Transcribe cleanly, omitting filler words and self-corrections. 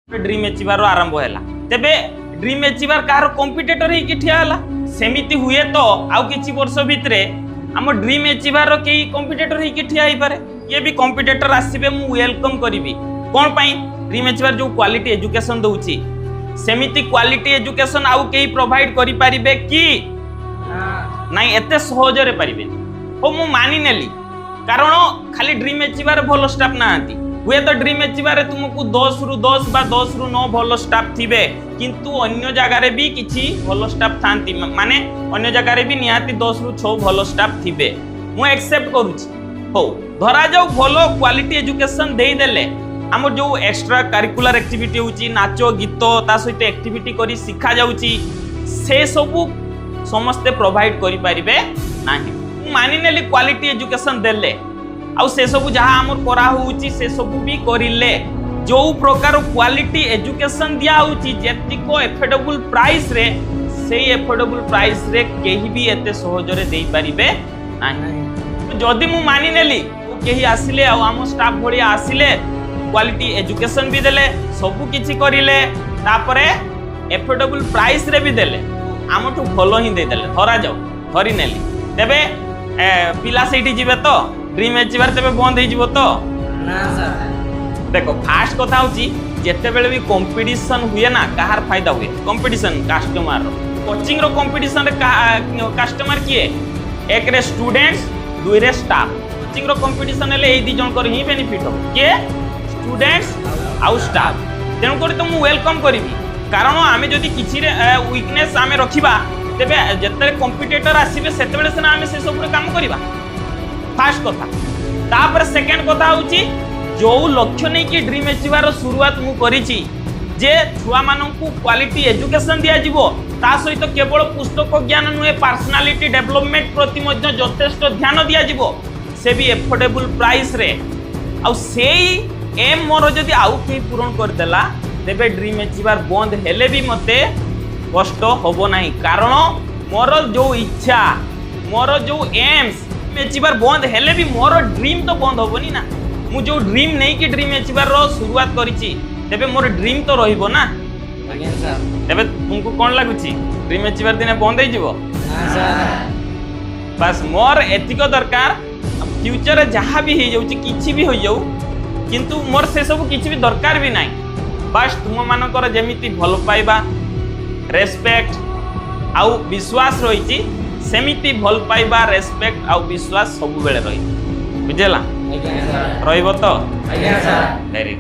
dream achiever आरंभ है तेबे ड्रीम अचीवर कहार कंपिटिटर ही ठिया हला सेमिति हुए तो आउ किछि वर्ष भितरे आम ड्रीम अचीवर कई कंपिटिटर ही ठिया ही पारे ये भी कंपिटिटर आसीबे मु वेलकम करिवि कोन पई ड्रीम अचीवर जो क्वालिटी एजुकेशन दउची सेमिति क्वालिटी एजुकेशन आउ कई प्रोवाइड करि पारिबे कि नाही एते सहज रे पारिबे हो मु मानि नेली कारण खाली ड्रीम अचीवर भलो स्टाफ नांती हुए तो ड्रीम अचीवर तुमको 10 रु 10 बा 10 रु 9 भलो स्टाफ थिबे किंतु अन्य जगह रे भी किछि भलो स्टाफ थांती माने अन्य जगह रे भी निहाती 10 रु 6 भलो स्टाफ थिबे मु एक्सेप्ट करूछि हो धरा जाऊ भलो क्वालिटी एजुकेशन देई देले हम जो एक्स्ट्रा करिकुलर एक्टिविटी होची नाचो गीत ता सहित एक्टिविटी करी सिखा जाउची से सब समस्ते प्रोवाइड करि परिबे नाही मानि नेली क्वालिटी एजुकेशन देले आउ से सब जहाँ आमर करा होउची से सब भी करिले जो प्रकार क्वालिटी एजुकेशन दिया होउची जेतिको एफोर्डेबल प्राइस रे से एफोर्डेबल प्राइस रे केही भी एते सहज रे देई परिबे नाही जदी मु मानि नेली केही आसिले आ आम स्टाफ भलिया आसिले क्वालिटी एजुकेशन भी देले सब किछि करिले तापरे एफोर्डेबल प्राइस रे भी देले आमठू भलो ही दे देले धरा जाऊ धरी नेली तेबे पिला सेठी जिवे तो ड्रीम अचीवर तेबे बंद हो जिवो तो ना सर देखो फास्ट कथा होची जेते बेले भी कंपटीशन हुए ना कहार फायदा हुए कंपटीशन कस्टमर कोचिंग रो कंपटीशन रे कस्टमर किए एक रे स्टूडेंट्स दुई रे स्टाफ कोचिंग रो कंपटीशन ले ए दी जन कर ही बेनिफिट हो के स्टूडेंट्स आउ स्टाफ तेनु कर तो मु वेलकम करबी कारण आमे जदी किछि रे वीकनेस आमे रखिबा तेबे जेते कंपिटिटर आसीबे सेते बेले सेना आमे से सब रे काम करबा फास्ट कथा तापर सेकंड कथा होची जो लक्ष्य नहीं कि ड्रीम अचीवर शुरुआत मु करिछि जे छुआ माननकु क्वालिटी एजुकेशन दिया जिवो ता सहित केवल पुस्तक ज्ञान नुहे पर्सनालिटी डेवलपमेंट प्रति मध्य यथेष्ट ध्यान दिया जिवो से भी एफोर्डेबल प्राइस रे आ सेई एम मोर जदी आउ के पूर्ण कर देला तेबे ड्रीम अचीवर बंद हेले भी मते कष्ट होबो नाही कारण मोर जो इच्छा मोर जो एम्स अचीवर बंद हेले भी मोर ड्रीम तो बंद होबनी ना मु जो ड्रीम नहीं कि ड्रीम अचीवर रो शुरुआत करिछि तेबे मोर ड्रीम तो रहिबो ना आज्ञा सर तेबे तुमको कोन लागुछि ड्रीम अचीवर दिने बंद हो जिवो ना सर बस मोर एतिको दरकार फ्यूचर जहाँ भी हो जाउछि किछि भी हो जाउ किंतु मोर से सब किछि भी दरकार भी नाही बस तुम मानकर जेमिति भल पाइबा रेस्पेक्ट आउ विश्वास रहिछि सेमिति भल पाइबा रेस्पेक्ट आउ विश्वास सब बेले रही बुझेला आज्ञा सर रहिबो तो आज्ञा सर वेरी